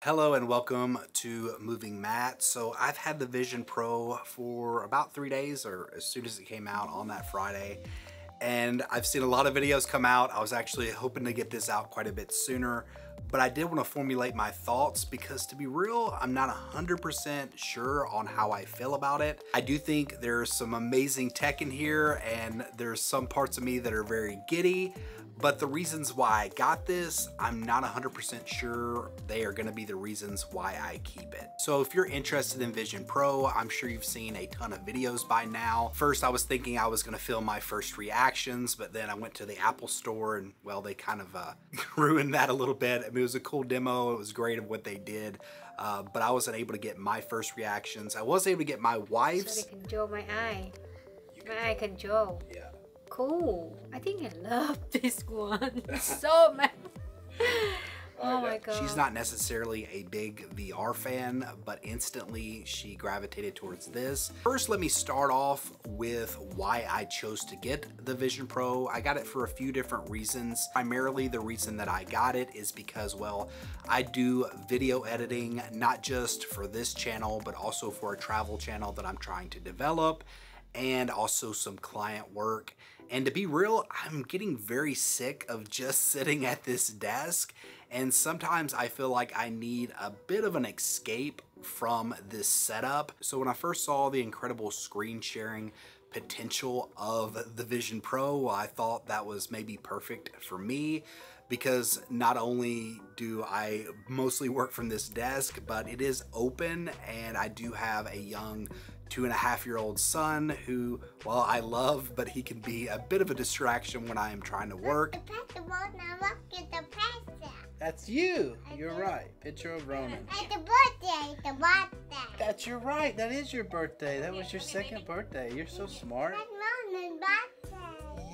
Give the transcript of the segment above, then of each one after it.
Hello and welcome to Moving Matt. So I've had the Vision Pro for about 3 days, or as soon as it came out on that Friday, and I've seen a lot of videos come out. I was actually hoping to get this out quite a bit sooner, but I did want to formulate my thoughts because, to be real, I'm not 100% sure on how I feel about it. I do think there's some amazing tech in here, and there's some parts of me that are very giddy, but the reasons why I got this, I'm not 100% sure they are gonna be the reasons why I keep it. So if you're interested in Vision Pro, I'm sure you've seen a ton of videos by now. First, I was thinking I was gonna film my first reactions, but then I went to the Apple store and, well, they kind of ruined that a little bit. I mean, it was a cool demo. It was great of what they did, but I wasn't able to get my first reactions. I was able to get my wife's. So they control my eye. My eye control. Yeah. Cool. I think I love this one so much. Oh my god. She's not necessarily a big VR fan, but instantly she gravitated towards this. First, let me start off with why I chose to get the Vision Pro. I got it for a few different reasons. Primarily, the reason that I got it is because, well, I do video editing, not just for this channel, but also for a travel channel that I'm trying to develop, and also some client work. And to be real, I'm getting very sick of just sitting at this desk, and sometimes I feel like I need a bit of an escape from this setup. So when I first saw the incredible screen sharing potential of the Vision Pro, I thought that was maybe perfect for me, because not only do I mostly work from this desk, but it is open, and I do have a young 2.5-year-old son who, well, I love, but he can be a bit of a distraction when I am trying to work. That's you. You're right. Picture of Ronan. It's the birthday. The birthday. You're right. That is your birthday. That was your second birthday. You're so smart. That's Ronan's birthday.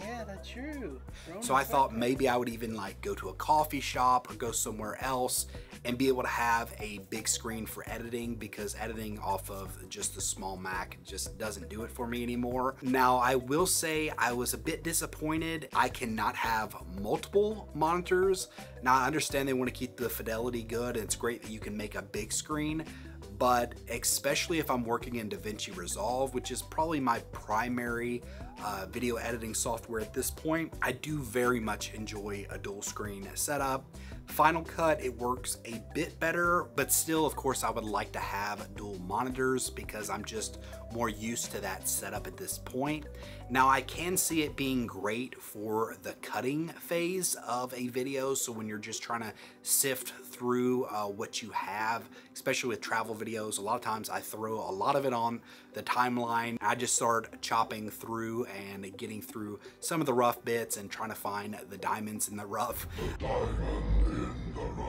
Yeah, that's true. So I thought maybe I would even like go to a coffee shop or go somewhere else and be able to have a big screen for editing, because editing off of just the small Mac just doesn't do it for me anymore. Now, I will say I was a bit disappointed. I cannot have multiple monitors. Now, I understand they want to keep the fidelity good, and it's great that you can make a big screen, but especially if I'm working in DaVinci Resolve, which is probably my primary video editing software at this point, I do very much enjoy a dual screen setup. Final Cut, it works a bit better, but still, of course, I would like to have dual monitors because I'm just more used to that setup at this point. Now, I can see it being great for the cutting phase of a video, so when you're just trying to sift through what you have, especially with travel videos, a lot of times I throw a lot of it on the timeline. I just start chopping through and getting through some of the rough bits and trying to find the diamonds in the rough.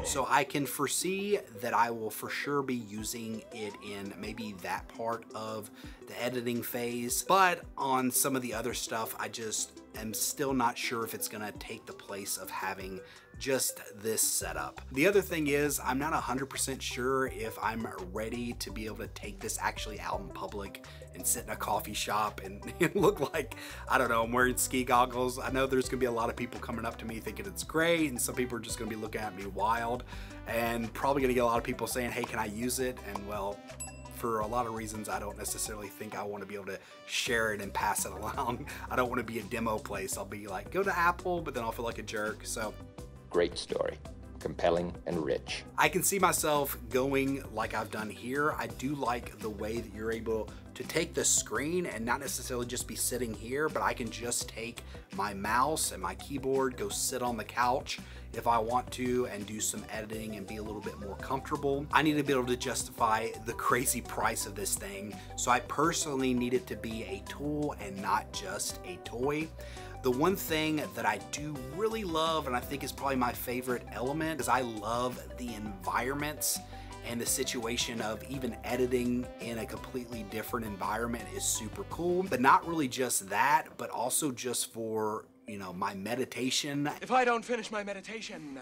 So I can foresee that I will for sure be using it in maybe that part of the editing phase, but on some of the other stuff, I just am still not sure if it's gonna take the place of having just this setup. The other thing is, I'm not 100% sure if I'm ready to be able to take this actually out in public and sit in a coffee shop and look like, I don't know, I'm wearing ski goggles. I know there's gonna be a lot of people coming up to me thinking it's great, and some people are just gonna be looking at me wild, and probably gonna get a lot of people saying, hey, can I use it? And well, for a lot of reasons, I don't necessarily think I want to be able to share it and pass it along. I don't want to be a demo place. I'll be like, go to Apple, but then I'll feel like a jerk. So Great story. Compelling and rich. I can see myself going like I've done here. I do like the way that you're able to take the screen and not necessarily just be sitting here, but I can just take my mouse and my keyboard, go sit on the couch if I want to, and do some editing and be a little bit more comfortable. I need to be able to justify the crazy price of this thing, so I personally need it to be a tool and not just a toy. The one thing that I do really love, and I think is probably my favorite element, is I love the environments, and the situation of even editing in a completely different environment is super cool. But not really just that, but also just for, you know, my meditation. If I don't finish my meditation,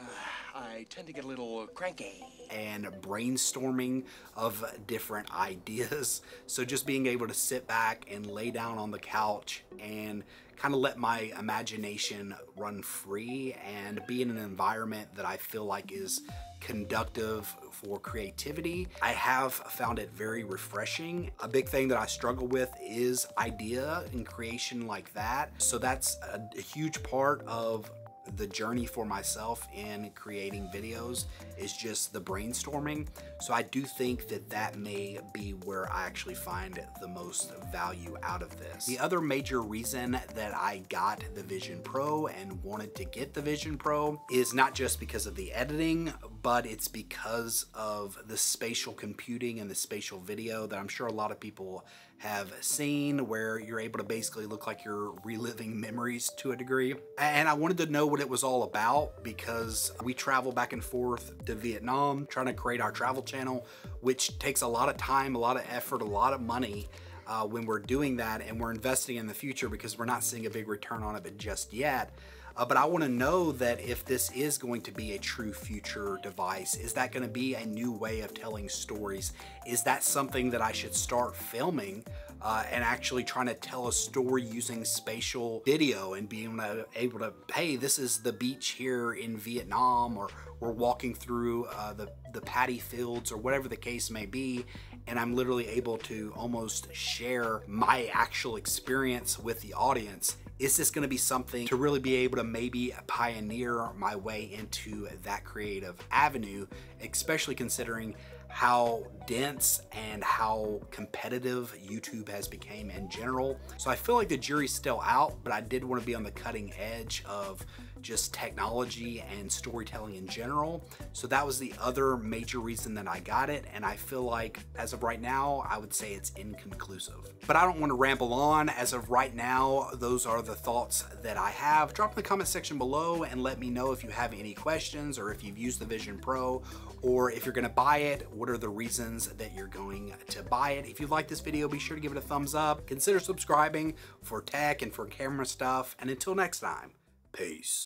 I tend to get a little cranky. And brainstorming of different ideas. So just being able to sit back and lay down on the couch and kind of let my imagination run free and be in an environment that I feel like is conductive for creativity. I have found it very refreshing. A big thing that I struggle with is idea and creation like that. So that's a huge part of the journey for myself in creating videos, is just the brainstorming. So I do think that that may be where I actually find the most value out of this. The other major reason that I got the Vision Pro and wanted to get the Vision Pro is not just because of the editing, but it's because of the spatial computing and the spatial video that I'm sure a lot of people have seen, where you're able to basically look like you're reliving memories to a degree. And I wanted to know what it was all about, because we travel back and forth to Vietnam trying to create our travel channel, which takes a lot of time, a lot of effort, a lot of money when we're doing that, and we're investing in the future because we're not seeing a big return on it just yet. But I want to know that if this is going to be a true future device, is that going to be a new way of telling stories? Is that something that I should start filming and actually trying to tell a story using spatial video and being able to, hey, this is the beach here in Vietnam, or we're walking through the paddy fields, or whatever the case may be, and I'm literally able to almost share my actual experience with the audience. Is this going to be something to really be able to maybe pioneer my way into that creative avenue, especially considering how dense and how competitive YouTube has become in general? So I feel like the jury's still out, but I did want to be on the cutting edge of just technology and storytelling in general. So that was the other major reason that I got it, and I feel like as of right now, I would say it's inconclusive. But I don't want to ramble on. As of right now, those are the thoughts that I have. Drop in the comment section below and let me know if you have any questions, or if you've used the Vision Pro, or if you're going to buy it, what are the reasons that you're going to buy it. If you like this video, be sure to give it a thumbs up. Consider subscribing for tech and for camera stuff. And until next time, peace.